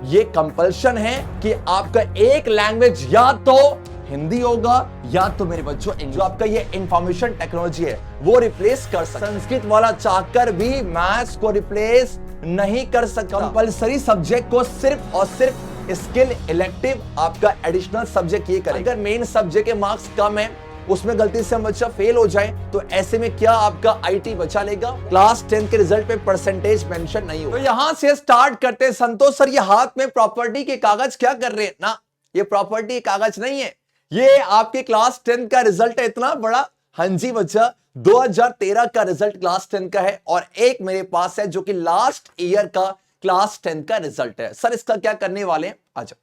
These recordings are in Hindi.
ये कंपल्शन है कि आपका एक लैंग्वेज या तो हिंदी होगा या तो मेरे बच्चों जो आपका ये इंफॉर्मेशन टेक्नोलॉजी है वो रिप्लेस कर सकता है। संस्कृत वाला चाहकर भी मैथ्स को रिप्लेस नहीं कर सकता। कंपल्सरी सब्जेक्ट को सिर्फ और सिर्फ स्किल इलेक्टिव आपका एडिशनल सब्जेक्ट ये करेगा। अगर मेन सब्जेक्ट के मार्क्स कम है, उसमें गलती से हम बच्चा फेल हो जाए, तो ऐसे में क्या आपका आईटी बचा लेगा? क्लास 10 के रिजल्ट पे परसेंटेज मेंशन नहीं हो। तो यहां से स्टार्ट करते हैं। संतोष सर, ये हाथ में प्रॉपर्टी के कागज क्या कर रहे हैं? ना, ये प्रॉपर्टी कागज नहीं है, ये आपके क्लास 10 का रिजल्ट है। इतना बड़ा, हाँ जी बच्चा, 2013 का रिजल्ट क्लास 10 का है, और एक मेरे पास है जो कि लास्ट ईयर का क्लास 10 का रिजल्ट है। सर इसका क्या करने वाले हैं? अच्छा,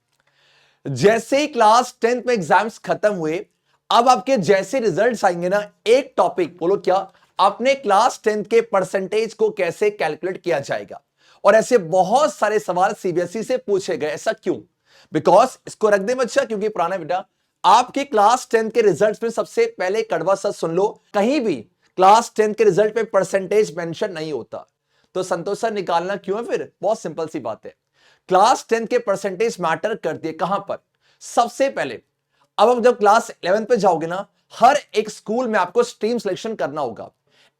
जैसे ही क्लास 10 में एग्जाम्स खत्म हुए, अब आपके जैसे रिजल्ट्स आएंगे ना, एक टॉपिक बोलो क्या, अपने क्लास 10 के परसेंटेज को कैसे कैलकुलेट किया जाएगा। और ऐसे बहुत सारे सवाल सीबीएसई से पूछे गए। ऐसा क्यों? बिकॉज इसको रख दे बच्चा, क्योंकि पुराना बेटा, आपके क्लास 10 के रिजल्ट्स में सबसे पहले कड़वा सच सुन लो, कहीं भी क्लास 10 के रिजल्ट पे परसेंटेज मेंशन नहीं होता। तो संतोष सर निकालना क्यों है? फिर बहुत सिंपल सी बात है, क्लास 10 के परसेंटेज मैटर करती है कहां पर? सबसे पहले, अब जब क्लास 11 पे जाओगे ना, हर एक स्कूल में आपको स्ट्रीम सिलेक्शन करना होगा।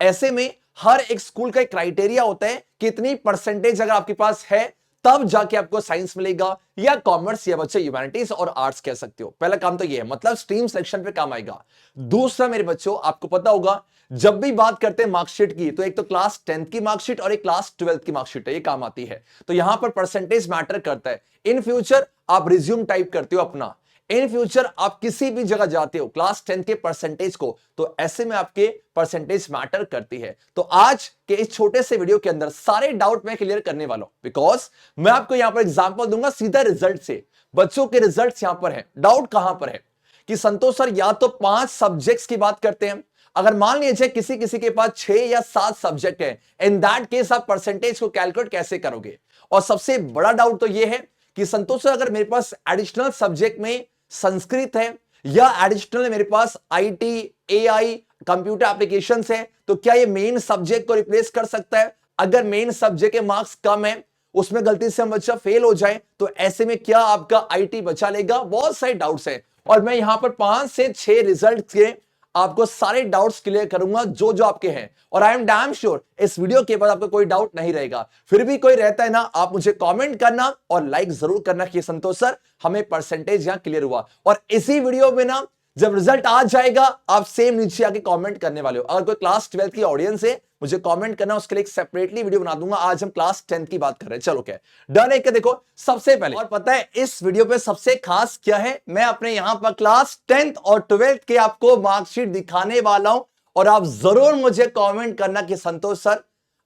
ऐसे में हर एक स्कूल का एक क्राइटेरिया होता है, कितनी परसेंटेज अगर आपके पास है तब जाके आपको साइंस मिलेगा, या कॉमर्स, या बच्चे ह्यूमैनिटीज और आर्ट्स कह सकते हो। पहला काम तो ये है, मतलब स्ट्रीम सिलेक्शन पे काम आएगा। दूसरा मेरे बच्चों, आपको पता होगा जब भी बात करते हैं मार्कशीट की, तो एक तो क्लास 10 की मार्कशीट और एक क्लास 12 की मार्कशीट है, ये काम आती है। तो यहां पर परसेंटेज मैटर करता है। इन फ्यूचर आप रिज्यूम टाइप करते हो अपना, इन फ्यूचर आप किसी भी जगह जाते हो क्लास 10 के परसेंटेज को, तो ऐसे में आपके परसेंटेज मैटर करती है। तो आज के इस छोटे से वीडियो के अंदर सारे डाउट मैं क्लियर करने वाला हूं, बिकॉज मैं आपको यहां पर एग्जांपल दूंगा सीधा रिजल्ट से। बच्चों के रिजल्ट्स यहां पर है। डाउट कहां पर है कि संतोष सर या तो 5 सब्जेक्ट्स की बात करते हैं, अगर मान लीजिए किसी किसी के पास 6 या 7 सब्जेक्ट है, इन दैट केस आप परसेंटेज को कैलकुलेट कैसे करोगे? और सबसे बड़ा डाउट तो यह है कि संतोष सर अगर मेरे पास एडिशनल सब्जेक्ट में संस्कृत है, या एडिशनल मेरे पास आईटी, एआई, कंप्यूटर एप्लीकेशंस है, तो क्या ये मेन सब्जेक्ट को रिप्लेस कर सकता है? अगर मेन सब्जेक्ट के मार्क्स कम है, उसमें गलती से हम बच्चा फेल हो जाए, तो ऐसे में क्या आपका आईटी बचा लेगा? बहुत सारे डाउट्स हैं, और मैं यहां पर 5 से 6 रिजल्ट के आपको सारे डाउट्स क्लियर करूंगा जो जो आपके हैं। और आई एम डैम श्योर इस वीडियो के बाद आपको कोई डाउट नहीं रहेगा। फिर भी कोई रहता है ना, आप मुझे कमेंट करना और लाइक जरूर करना कि संतोष सर हमें परसेंटेज यहां क्लियर हुआ। और इसी वीडियो में ना जब रिजल्ट आ जाएगा, आप सेम नीचे आके कमेंट करने वाले हो। अगर कोई क्लास 12 की ऑडियंस है, मुझे कमेंट करना, उसके लिए एक सेपरेटली वीडियो बना दूंगा। आज हम क्लास 10 की बात कर रहे हैं। चलो क्या डन है क्या? देखो सबसे पहले, और पता है इस वीडियो पे सबसे खास क्या है, मैं अपने यहां पर क्लास 10th और 12th के आपको मार्कशीट दिखाने वाला हूं। और आप जरूर मुझे कमेंट करना कि संतोष सर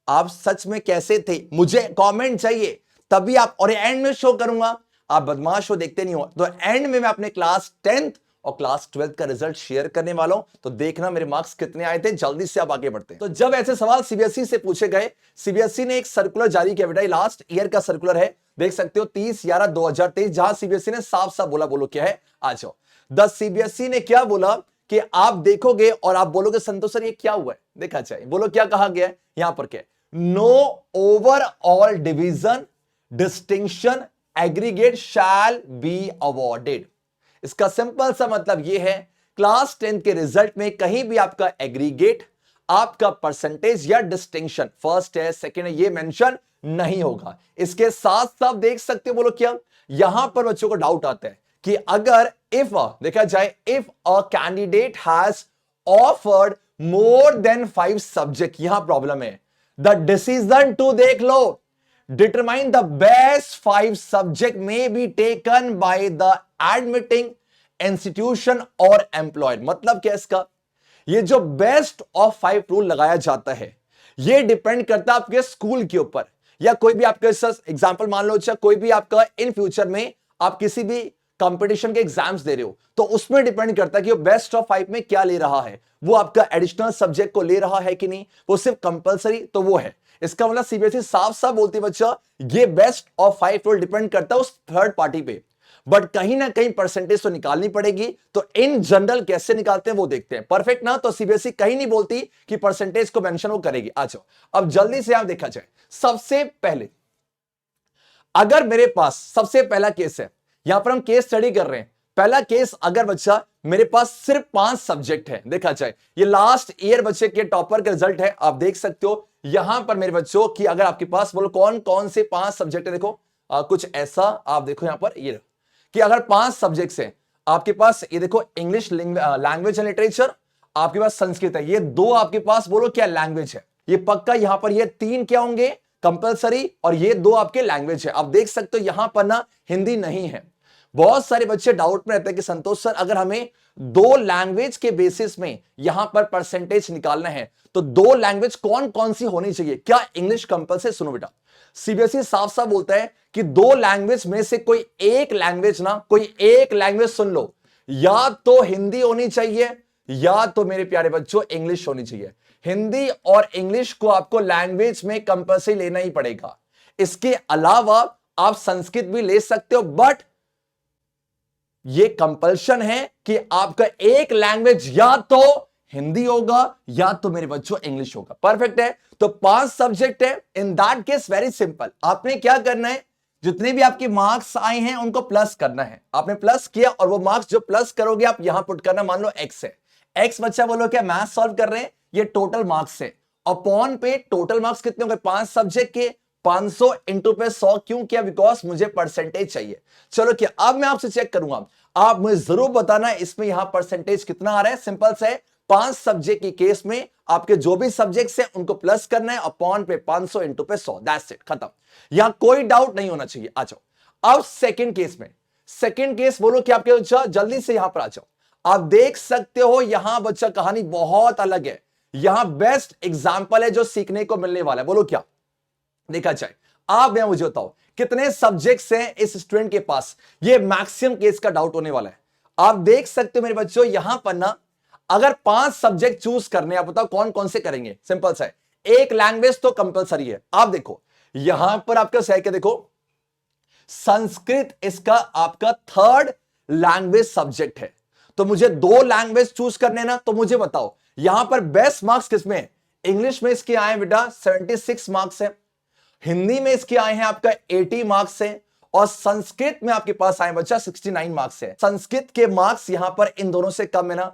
आप सच में कैसे थे, मुझे कमेंट चाहिए, तभी आप, और एंड में शो करूंगा। आप बदमाश हो, देखते नहीं हो, तो एंड में मैं अपने क्लास 10th और क्लास 12th का रिजल्ट शेयर करने वाला हूं। तो देखना मेरे मार्क्स कितने आए थे। जल्दी से आप आगे बढ़ते हैं। तो जब ऐसे सवाल सीबीएसई से पूछे गए, सीबीएसई ने एक सर्कुलर जारी किया बेटा, लास्ट ईयर का सर्कुलर है, देख सकते हो 30/11/2023, जहां सीबीएसई ने साफ साफ बोला, बोलो क्या है आ जाओ। द सीबीएसई ने क्या बोला कि आप देखोगे और आप बोलोगे संतोष सर ये क्या हुआ है, देखा जाए, बोलो क्या कहा गया है यहां पर? क्या, no overall division distinction aggregate shall be awarded. इसका सिंपल सा मतलब यह है, क्लास 10 के रिजल्ट में कहीं भी आपका एग्रीगेट, आपका परसेंटेज या डिस्टिंक्शन, फर्स्ट है सेकंड है, ये मेंशन नहीं होगा। इसके साथ साथ देख सकते हो, बोलो क्या, यहां पर बच्चों को डाउट आता है कि अगर इफ देखा जाए, if a candidate has offered more than 5 subject, यहां प्रॉब्लम है। द डिसीजन टू, देख लो, determine the best 5 subject may be taken by the admitting institution or employer। मतलब क्या इसका, ये जो बेस्ट ऑफ 5 रूल लगाया जाता है, ये डिपेंड करता है आपके स्कूल के ऊपर, या कोई भी आपके एग्जांपल मान लो, कोई भी आपका इन फ्यूचर में आप किसी भी कंपटीशन के एग्जाम्स दे रहे हो, तो उसमें डिपेंड करता है कि वो बेस्ट ऑफ 5 में क्या ले रहा है, वो आपका एडिशनल सब्जेक्ट को ले रहा है कि नहीं, वो सिर्फ कंपलसरी तो वो है। इसका मतलब सीबीएसई साफ साफ बोलती है बच्चा, ये बेस्ट ऑफ 5 रोल डिपेंड करता है उस थर्ड पार्टी पे, बट कहीं ना कहीं परसेंटेज तो निकालनी पड़ेगी। तो इन जनरल कैसे निकालते हैं वो देखते हैं। परफेक्ट ना, तो सीबीएसई कहीं नहीं बोलती कि परसेंटेज को मेंशन वो करेगी। आ जाओ अब जल्दी से आप देखा जाए, सबसे पहले अगर मेरे पास सबसे पहला केस है, यहां पर हम केस स्टडी कर रहे हैं। पहला केस, अगर बच्चा मेरे पास सिर्फ 5 सब्जेक्ट है, देखा जाए ये लास्ट ईयर बच्चे के टॉपर का रिजल्ट है, आप देख सकते हो यहां पर मेरे बच्चों की अगर आपके पास बोलो कौन कौन से 5 सब्जेक्ट है, देखो कुछ ऐसा आप देखो यहां पर ये कि अगर 5 सब्जेक्ट्स हैं आपके पास, ये देखो इंग्लिश लैंग्वेज एंड लिटरेचर, आपके पास संस्कृत है, ये 2 आपके पास बोलो क्या लैंग्वेज है, ये पक्का यहां पर ये 3 क्या होंगे कंपलसरी, और ये 2 आपके लैंग्वेज है। आप देख सकते हो यहां पर ना हिंदी नहीं है। बहुत सारे बच्चे डाउट में रहते हैं कि संतोष सर अगर हमें 2 लैंग्वेज के बेसिस में यहां पर परसेंटेज निकालना है तो 2 लैंग्वेज कौन कौन सी होनी चाहिए, क्या इंग्लिश कंपलसरी? सुनो बेटा, सीबीएसई साफ साफ बोलता है कि 2 लैंग्वेज में से कोई एक लैंग्वेज सुन लो, या तो हिंदी होनी चाहिए या तो मेरे प्यारे बच्चों इंग्लिश होनी चाहिए। हिंदी और इंग्लिश को आपको लैंग्वेज में कंपलसरी लेना ही पड़ेगा। इसके अलावा आप संस्कृत भी ले सकते हो, बट ये कंपल्शन है कि आपका एक लैंग्वेज या तो हिंदी होगा या तो मेरे बच्चों इंग्लिश होगा। परफेक्ट है। तो 5 सब्जेक्ट है। In that case very simple, आपने क्या करना है, जितने भी आपके मार्क्स आए हैं उनको प्लस करना है। आपने प्लस किया और वो मार्क्स जो प्लस करोगे आप यहां पुट करना, मान लो एक्स है, एक्स बच्चा बोलो क्या मैथ सॉल्व कर रहे हैं, ये टोटल मार्क्स है, अपॉन पे टोटल मार्क्स कितने हो गए 5 सब्जेक्ट के, 500 इंटू पे 100 क्यों किया, बिकॉज मुझे परसेंटेज चाहिए। चलो क्या अब मैं आपसे चेक करूंगा, आप मुझे जरूर बताना इसमें यहां परसेंटेज कितना आ रहा है। सिंपल से 5 सब्जेक्ट की केस में आपके जो भी सब्जेक्ट्स हैं उनको प्लस करना है, अपॉन पे 500 इंटू पे 100, दैट्स इट, खत्म। यहां कोई डाउट नहीं होना चाहिए। आ जाओ अब सेकंड केस में। सेकंड केस बोलो कि आपके बच्चा जल्दी से यहां पर आ जाओ। आप देख सकते हो यहां बच्चा कहानी बहुत अलग है, यहां बेस्ट एग्जांपल है जो सीखने को मिलने वाला है। बोलो क्या देखा जाए, आप मैं मुझे बताओ कितने सब्जेक्ट्स हैं इस स्टूडेंट के पास, ये मैक्सिमम केस का डाउट होने वाला है। आप देख सकते हो मेरे बच्चों यहां पर ना अगर 5 सब्जेक्ट चूज करने, आप बताओ कौन कौन से करेंगे। सिंपल सा है, एक लैंग्वेज तो कंपलसरी है। आप देखो यहां पर आपका सही क्या, देखो संस्कृत इसका आपका 3rd लैंग्वेज सब्जेक्ट है, तो मुझे 2 लैंग्वेज चूज करने ना, तो मुझे बताओ यहां पर बेस्ट मार्क्स किसमें है। इंग्लिश में इसके आए बेटा 76 मार्क्स है, हिंदी में इसके आए हैं आपका 80 मार्क्स है, और संस्कृत में आपके पास आए बच्चा 69 मार्क्स है। संस्कृत के मार्क्स यहां पर इन दोनों से कम है ना,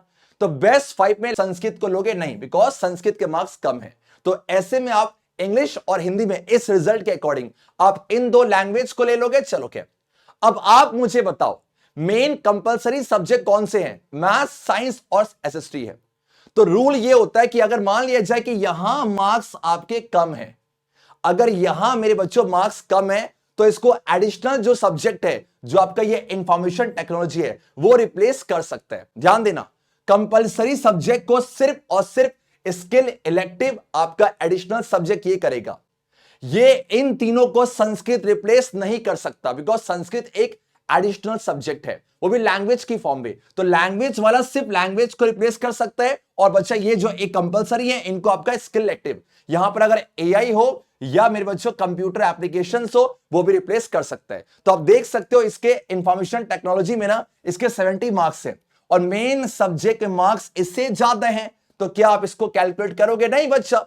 तो बेस्ट 5 में संस्कृत को लोगे नहीं, बिकॉज संस्कृत के मार्क्स कम है। तो ऐसे में आप इंग्लिश और हिंदी में इस रिजल्ट के अकॉर्डिंग आप इन 2 लैंग्वेज को ले लोगे। चलो क्या अब आप मुझे बताओ मेन कंपलसरी सब्जेक्ट कौन से हैं, मैथ्स, साइंस और एसएसटी है। तो रूल ये होता है कि अगर मान लिया जाए कि यहां मार्क्स आपके कम है, अगर यहां मेरे बच्चों मार्क्स कम है तो इसको एडिशनल जो सब्जेक्ट है जो आपका ये इंफॉर्मेशन टेक्नोलॉजी है वो रिप्लेस कर सकता है। ध्यान देना, कंपलसरी सब्जेक्ट को सिर्फ और सिर्फ स्किल इलेक्टिव आपका एडिशनल सब्जेक्ट ये करेगा। ये इन तीनों को संस्कृत रिप्लेस नहीं कर सकता, बिकॉज संस्कृत एक एडिशनल सब्जेक्ट है, वो भी लैंग्वेज की फॉर्म में। तो लैंग्वेज वाला सिर्फ लैंग्वेज को रिप्लेस कर सकता है, और बच्चा ये जो एक कंपलसरी है इनको आपका स्किल इलेक्टिव, यहां पर अगर एआई हो या मेरे बच्चों कंप्यूटर एप्लीकेशंस हो वो भी रिप्लेस कर सकता है। तो आप देख सकते हो इसके इंफॉर्मेशन टेक्नोलॉजी में ना इसके 70 मार्क्स है, और मेन सब्जेक्ट के मार्क्स इससे ज्यादा हैं, तो क्या आप इसको कैलकुलेट करोगे? नहीं बच्चा,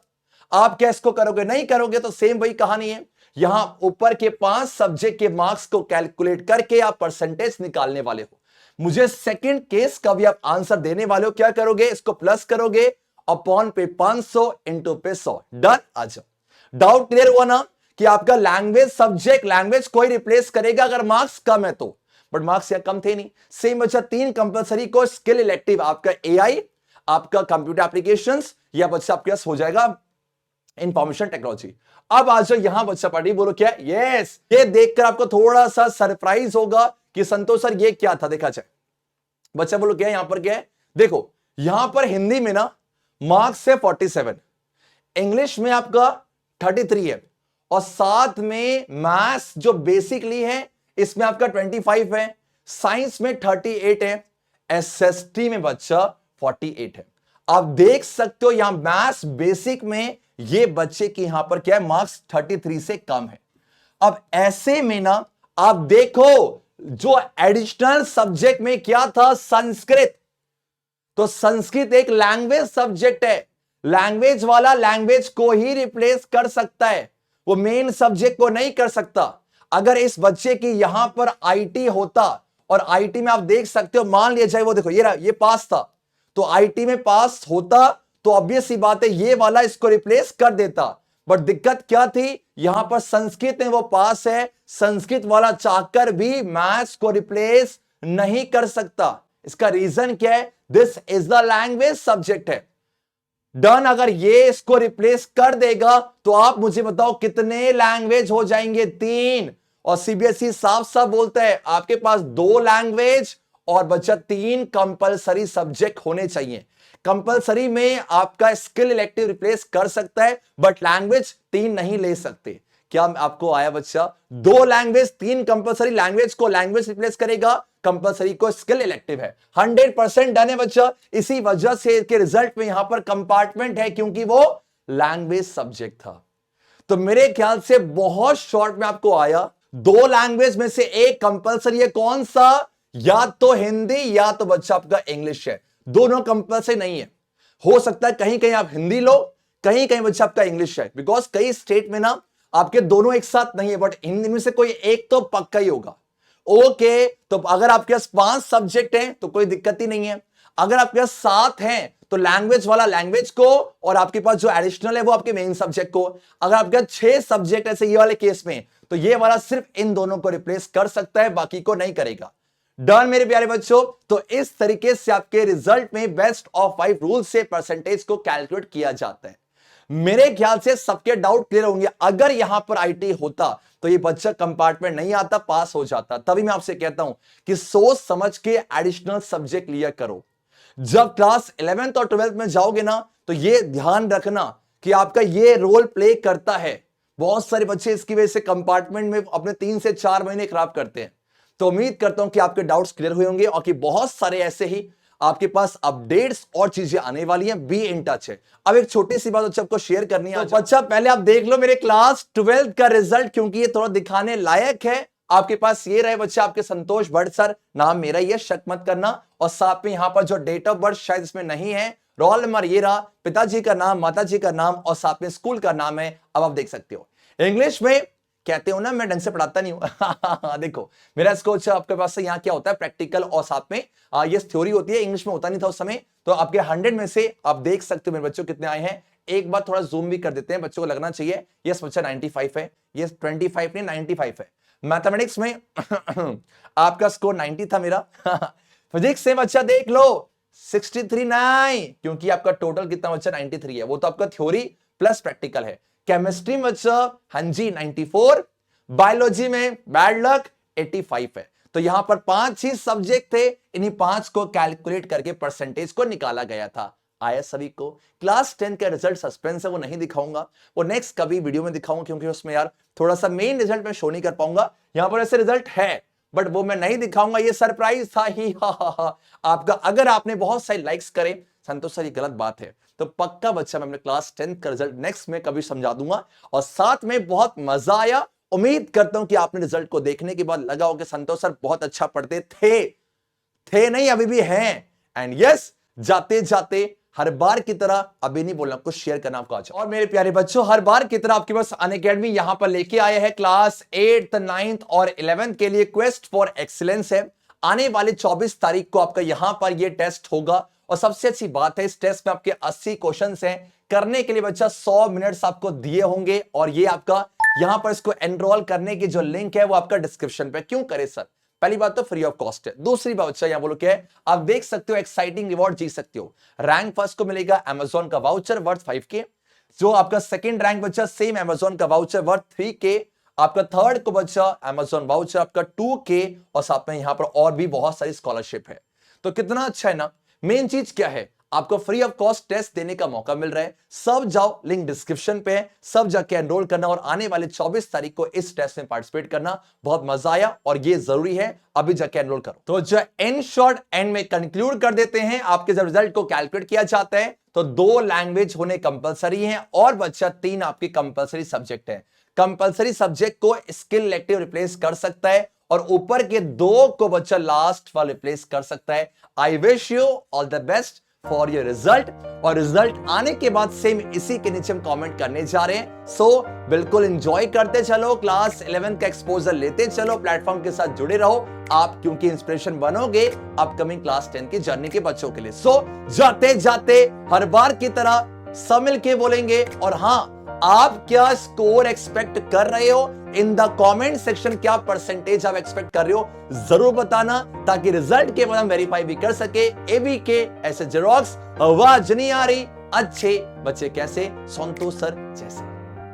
आप क्या इसको करोगे? नहीं करोगे। तो सेम वही कहानी है, यहां ऊपर के 5 सब्जेक्ट के मार्क्स को कैलकुलेट करके आप परसेंटेज निकालने वाले हो। मुझे सेकंड केस का भी आप आंसर देने वाले हो, क्या करोगे? इसको प्लस करोगे अपॉन पे 500 इंटू पे 100, डन। आ जाओ, डाउट क्लियर हुआ ना कि आपका लैंग्वेज सब्जेक्ट लैंग्वेज कोई रिप्लेस करेगा अगर मार्क्स कम है तो, बट मार्क्स या कम थे नहीं। सेम बच्चा 3 कंपलसरी को स्किल इलेक्टिव आपका एआई, आपका कंप्यूटर एप्लीकेशंस, या बच्चा आपके पास हो जाएगा इंफॉर्मेशन टेक्नोलॉजी। अब आ जाओ यहां बच्चा पार्टी, बोलो क्या? यस, ये देखकर आपको थोड़ा सा सरप्राइज होगा कि संतोष सर ये क्या था। देखा जाए बच्चा बोलो क्या, यहां पर क्या है? देखो यहां पर हिंदी में ना मार्क्स है 47, इंग्लिश में आपका 33 है, और साथ में मैथ्स जो बेसिकली है इसमें आपका 25 है, साइंस में 38 है, एसएसटी में बच्चा 48 है। आप देख सकते हो यहां मैथ्स बेसिक में ये बच्चे की यहां पर क्या है, मार्क्स 33 से कम है। अब ऐसे में ना आप देखो जो एडिशनल सब्जेक्ट में क्या था, संस्कृत, तो संस्कृत एक लैंग्वेज सब्जेक्ट है, लैंग्वेज वाला लैंग्वेज को ही रिप्लेस कर सकता है, वो मेन सब्जेक्ट को नहीं कर सकता। अगर इस बच्चे की यहां पर आईटी होता और आईटी में आप देख सकते हो, मान लिया जाए वो देखो ये रहा, ये पास था, तो आईटी में पास होता तो ऑब्वियस सी बात है ये वाला इसको रिप्लेस कर देता। बट दिक्कत क्या थी, यहां पर संस्कृत में वो पास है, संस्कृत वाला चाहकर भी मैथ्स को रिप्लेस नहीं कर सकता। इसका रीजन क्या है, this is the language subject है। डन, अगर ये इसको रिप्लेस कर देगा तो आप मुझे बताओ कितने लैंग्वेज हो जाएंगे, 3। और सीबीएसई साफ साफ बोलता है आपके पास 2 लैंग्वेज और बच्चा 3 कंपलसरी सब्जेक्ट होने चाहिए। कंपलसरी में आपका स्किल इलेक्टिव रिप्लेस कर सकता है बट लैंग्वेज 3 नहीं ले सकते। क्या आपको आया बच्चा, 2 लैंग्वेज 3 कंपलसरी, लैंग्वेज को लैंग्वेज रिप्लेस करेगा, कंपलसरी को स्किल इलेक्टिव है। 100% डन है बच्चा। इसी वजह से के रिजल्ट में यहां पर कंपार्टमेंट है क्योंकि वो लैंग्वेज सब्जेक्ट था। तो मेरे ख्याल से बहुत शॉर्ट में आपको आया, 2 लैंग्वेज में से एक कंपलसरी है, कौन सा, या तो हिंदी या तो बच्चा आपका इंग्लिश है। दोनों कंपलसरी नहीं है। हो सकता है कहीं कहीं आप हिंदी लो, कहीं कहीं बच्चा आपका इंग्लिश है, बिकॉज कई स्टेट में ना आपके दोनों एक साथ नहीं है, बट हिंदी में से कोई एक तो पक्का ही होगा। ओके, तो अगर आपके पास 5 सब्जेक्ट हैं तो कोई दिक्कत ही नहीं है। अगर आपके पास 7 हैं तो लैंग्वेज वाला लैंग्वेज को, और आपके पास जो एडिशनल है वो आपके मेन सब्जेक्ट को। अगर आपके पास 6 सब्जेक्ट ऐसे ये वाले केस में, तो ये वाला सिर्फ इन दोनों को रिप्लेस कर सकता है, बाकी को नहीं करेगा। डन मेरे प्यारे बच्चों। तो इस तरीके से आपके रिजल्ट में बेस्ट ऑफ 5 रूल से परसेंटेज को कैलकुलेट किया जाता है। मेरे ख्याल से सबके डाउट क्लियर होंगे। अगर यहां पर आईटी होता तो ये बच्चा कंपार्टमेंट नहीं आता, पास हो जाता। तभी मैं आपसे कहता हूं कि सोच समझ के एडिशनल सब्जेक्ट लिया करो। जब क्लास 11th और 12th में जाओगे ना तो ये ध्यान रखना कि आपका ये रोल प्ले करता है। बहुत सारे बच्चे इसकी वजह से कंपार्टमेंट में अपने 3 से 4 महीने खराब करते हैं। तो उम्मीद करता हूं कि आपके डाउट्स क्लियर हुए होंगे और कि बहुत सारे ऐसे ही आपके पास अपडेट्स और चीजें आने वाली हैं। बी इन टच है। अब एक छोटी सी बात बच्चा आपको शेयर करनी है। तो बच्चा पहले आप देख लो मेरे क्लास 12th का रिजल्ट, क्योंकि ये थोड़ा दिखाने लायक है। आपके पास ये रहे बच्चा, आपके संतोष भट्ट सर, नाम मेरा ही है, शक मत करना। और साथ में यहां पर जो डेट ऑफ बर्थ शायद इसमें नहीं है, रोल नंबर ये रहा, पिताजी का नाम, माताजी का नाम और साथ में स्कूल का नाम है। अब आप देख सकते हो। इंग्लिश में कहते हो ना मैं ढंग से पढ़ाता नहीं हूं देखो मेरा स्कोच आपके पास से यहाँ क्या होता है, प्रैक्टिकल और साथ में ये थ्योरी होती है। इंग्लिश में होता नहीं था उस समय। तो आपके 100 में से आप देख सकते हो मेरे बच्चों कितने आए हैं। एक बार थोड़ा जूम भी कर देते हैं, बच्चों को लगना चाहिए यस बच्चा 95 है। ये 25 नहीं 95 है। मैथमेटिक्स में आपका स्कोर 90 था मेरा फिजिक्स से बच्चा देख लो 63 नहीं, क्योंकि आपका टोटल कितना बच्चा 93 है, वो तो आपका थ्योरी प्लस प्रैक्टिकल है। केमिस्ट्री में बच्चा हाँ जी 94, बायोलॉजी में बैड लक 85 है। तो यहां पर 5 ही सब्जेक्ट थे, इन्हीं 5 को कैलकुलेट करके परसेंटेज को निकाला गया था। आया सभी को। क्लास 10 का रिजल्ट सस्पेंस है, वो नहीं दिखाऊंगा, वो नेक्स्ट कभी वीडियो में दिखाऊंगा, क्योंकि उसमें यार थोड़ा सा मेन रिजल्ट में शो नहीं कर पाऊंगा। यहां पर ऐसे रिजल्ट है बट वो मैं नहीं दिखाऊंगा, ये सरप्राइज था ही आपका। अगर आपने बहुत सारे लाइक्स करे, संतोष सर ये गलत बात है, तो पक्का बच्चा मैं अपने क्लास 10 का रिजल्ट नेक्स्ट में कभी समझा दूंगा। और साथ में बहुत मजा आया। उम्मीद करता हूं कि आपने रिजल्ट को देखने के बाद लगा हो कि संतोष सर बहुत अच्छा पढ़ते थे नहीं अभी भी हैं। एंड यस, जाते जाते हर बार की तरह अभी नहीं बोलना, कुछ शेयर करना आपको आज। और मेरे प्यारे बच्चों, हर बार की तरह आपके पास अनअकैडमी यहां पर लेके आए हैं क्लास 8th 9th और 11th के लिए क्वेस्ट फॉर एक्सीलेंस है। आने वाले 24 तारीख को आपका यहां पर यह टेस्ट होगा। और सबसे अच्छी बात है, इस टेस्ट में आपके 80 क्वेश्चंस हैं। करने के लिए बच्चा 100 मिनट्स आपको दिए होंगे और ये आपका यहां पर इसको एनरोल करने की जो लिंक है वो आपका डिस्क्रिप्शन पे। क्यों करे सर? पहली बात तो फ्री ऑफ कॉस्ट है। दूसरी बात बच्चा यहां बोलो क्या है, आप देख सकते हो एक्साइटिंग रिवॉर्ड जीत सकते हो। रैंक फर्स्ट को मिलेगा अमेजॉन का वाउचर वर्थ 5K। जो आपका सेकंड रैंक बच्चा सेम अमेजॉन का वाउचर वर्थ 3K। आपका थर्ड को बच्चा अमेजॉन वाउचर आपका 2K और साथ में यहां पर और भी बहुत सारी स्कॉलरशिप है। तो कितना अच्छा है ना। मेन चीज क्या है, आपको फ्री ऑफ कॉस्ट टेस्ट देने का मौका मिल रहा है। सब जाओ, लिंक डिस्क्रिप्शन पे है, सब जाके एनरोल करना और आने वाले 24 तारीख को इस टेस्ट में पार्टिसिपेट करना। बहुत मजा आया और ये जरूरी है, अभी जाके एनरोल करो। तो जो इन शॉर्ट एंड में कंक्लूड कर देते हैं, आपके जब रिजल्ट को कैलकुलेट किया जाता है तो 2 लैंग्वेज होने कंपलसरी है और बच्चा 3 आपके कंपलसरी सब्जेक्ट है। कंपलसरी सब्जेक्ट को स्किल इलेक्टिव रिप्लेस कर सकता है और ऊपर के 2 को बच्चा लास्ट वाला रिप्लेस कर सकता है। I wish you all the best for your result. और रिजल्ट आने के बाद सेम इसी के नीचे हम कमेंट करने जा रहे हैं। सो बिल्कुल एंजॉय करते चलो, क्लास 11 का एक्सपोजर लेते चलो, प्लेटफॉर्म के साथ जुड़े रहो आप, क्योंकि इंस्पिरेशन बनोगे अपकमिंग क्लास 10 की जर्नी के बच्चों के लिए। सो जाते जाते हर बार की तरह सब मिल के बोलेंगे, और हाँ, आप क्या स्कोर एक्सपेक्ट कर रहे हो इन द कमेंट सेक्शन, क्या परसेंटेज आप एक्सपेक्ट कर रहे हो जरूर बताना, ताकि रिजल्ट के बाद हम वेरीफाई भी कर सके। एबी के ऐसे जेरोक्स आवाज नहीं आ रही, अच्छे बच्चे कैसे, संतोष सर जैसे।